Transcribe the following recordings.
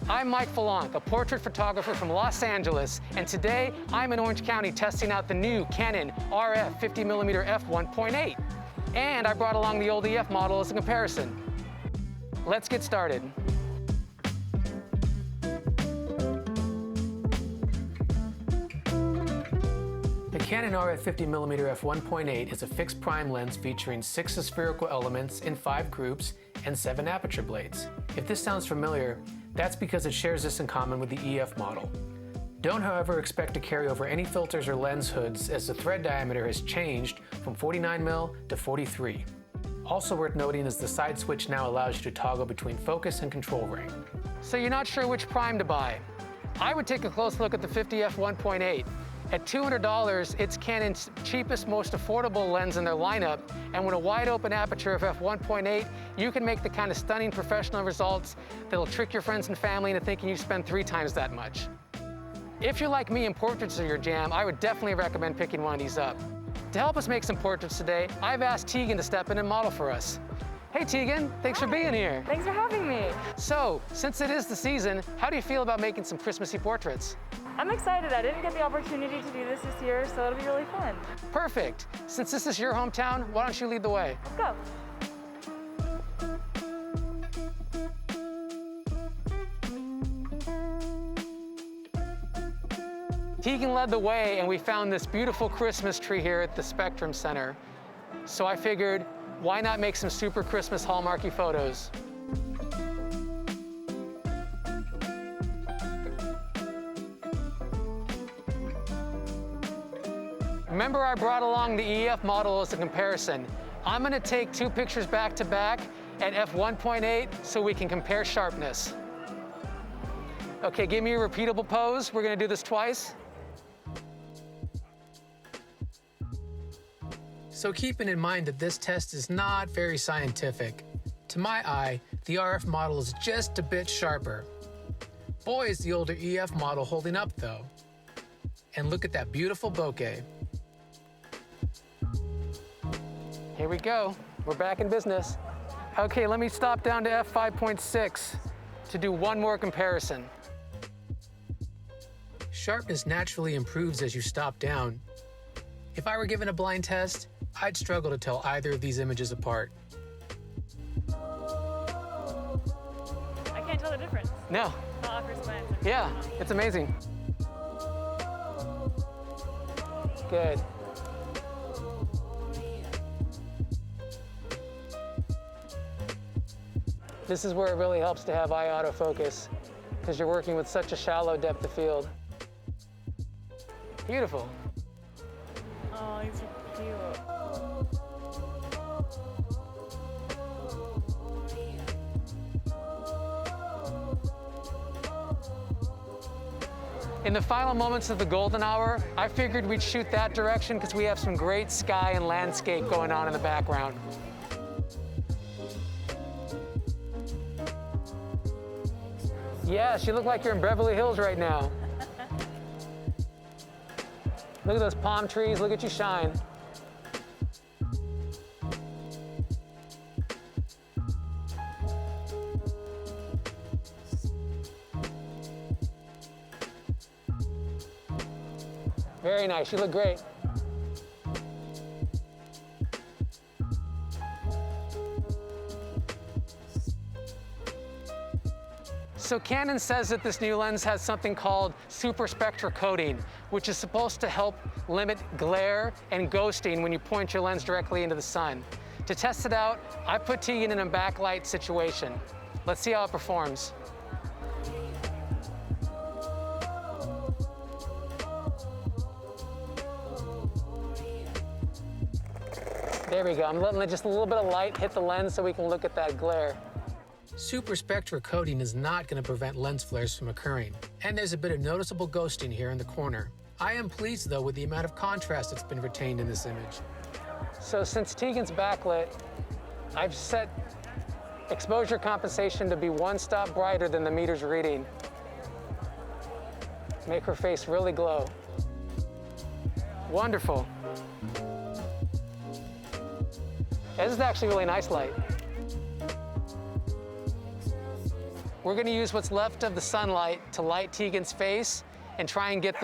I'm Mike Falank, a portrait photographer from Los Angeles, and today I'm in Orange County testing out the new Canon RF 50mm f1.8. And I brought along the old EF model as a comparison. Let's get started. The Canon RF 50mm f1.8 is a fixed prime lens featuring 6 spherical elements in 5 groups and 7 aperture blades. If this sounds familiar, that's because it shares this in common with the EF model. Don't, however, expect to carry over any filters or lens hoods, as the thread diameter has changed from 49mm to 43. Also worth noting is the side switch now allows you to toggle between focus and control ring. So you're not sure which prime to buy? I would take a close look at the 50 f1.8. At $200, it's Canon's cheapest, most affordable lens in their lineup, and with a wide open aperture of f1.8, you can make the kind of stunning professional results that'll trick your friends and family into thinking you spend 3 times that much. If you're like me and portraits are your jam, I would definitely recommend picking one of these up. To help us make some portraits today, I've asked Tegan to step in and model for us. Hey Tegan, thanks for being here. Thanks for having me. So, since it is the season, how do you feel about making some Christmassy portraits? I'm excited. I didn't get the opportunity to do this year, so it'll be really fun. Perfect. Since this is your hometown, why don't you lead the way? Let's go. Tegan led the way, and we found this beautiful Christmas tree here at the Spectrum Center. So I figured, why not make some super Christmas hallmarky photos? Remember, I brought along the EF model as a comparison. I'm gonna take 2 pictures back to back at f1.8 so we can compare sharpness. Okay, give me a repeatable pose. We're gonna do this twice. So keeping in mind that this test is not very scientific, to my eye, the RF model is just a bit sharper. Boy, is the older EF model holding up though. And look at that beautiful bokeh. Here we go. We're back in business. Okay, let me stop down to f5.6 to do one more comparison. Sharpness naturally improves as you stop down. If I were given a blind test, I'd struggle to tell either of these images apart. I can't tell the difference. No. Not at first glance. Yeah, it's amazing. Good. This is where it really helps to have eye autofocus, because you're working with such a shallow depth of field. Beautiful. Oh, these are cute. In the final moments of the golden hour, I figured we'd shoot that direction because we have some great sky and landscape going on in the background. Yes, you look like you're in Beverly Hills right now. Look at those palm trees, look at you shine. Very nice, you look great. So Canon says that this new lens has something called super spectra coating, which is supposed to help limit glare and ghosting when you point your lens directly into the sun. To test it out, I put Tegan in a backlight situation. Let's see how it performs. There we go. I'm letting just a little bit of light hit the lens so we can look at that glare. Super spectra coating is not going to prevent lens flares from occurring, and there's a bit of noticeable ghosting here in the corner. I am pleased, though, with the amount of contrast that's been retained in this image. So since Tegan's backlit, I've set exposure compensation to be 1 stop brighter than the meter's reading. Make her face really glow. Wonderful. This is actually really nice light. We're gonna use what's left of the sunlight to light Tegan's face and try and get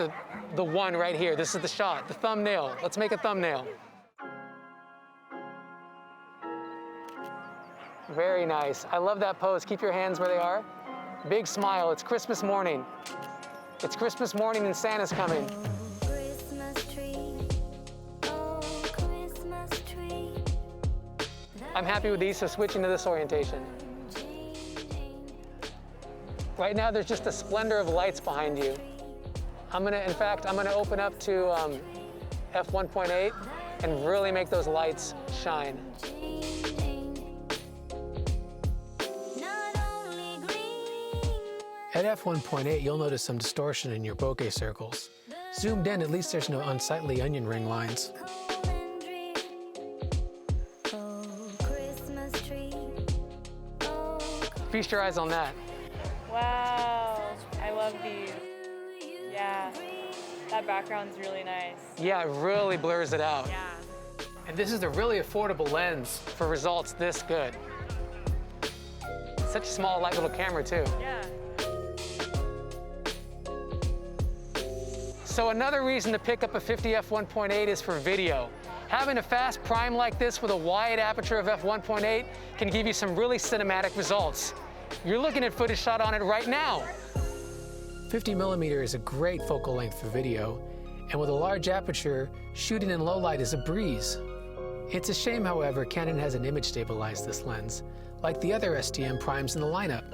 the one right here. This is the shot, the thumbnail. Let's make a thumbnail. Very nice. I love that pose. Keep your hands where they are. Big smile. It's Christmas morning. It's Christmas morning and Santa's coming. I'm happy with these, so switching to this orientation. Right now, there's just a splendor of lights behind you. In fact, I'm gonna open up to F1.8 and really make those lights shine. At F1.8, you'll notice some distortion in your bokeh circles. Zoomed in, at least there's no unsightly onion ring lines. Feast your eyes on that. Wow, I love these. Yeah, that background's really nice. Yeah, it really blurs it out. Yeah. And this is a really affordable lens for results this good. Such a small, light little camera, too. Yeah. So another reason to pick up a 50 f1.8 is for video. Having a fast prime like this with a wide aperture of f1.8 can give you some really cinematic results. You're looking at footage shot on it right now. 50mm is a great focal length for video, and with a large aperture, shooting in low light is a breeze. It's a shame, however, Canon hasn't image stabilized this lens, like the other STM primes in the lineup.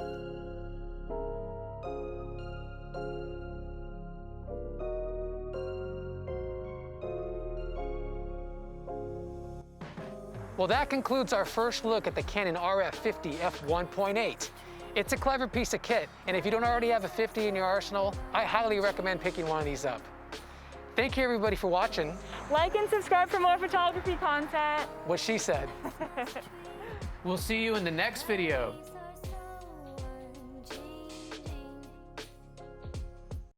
Well, that concludes our first look at the Canon RF50 f1.8. It's a clever piece of kit, and if you don't already have a 50 in your arsenal, I highly recommend picking one of these up. Thank you, everybody, for watching. Like and subscribe for more photography content. What she said. We'll see you in the next video.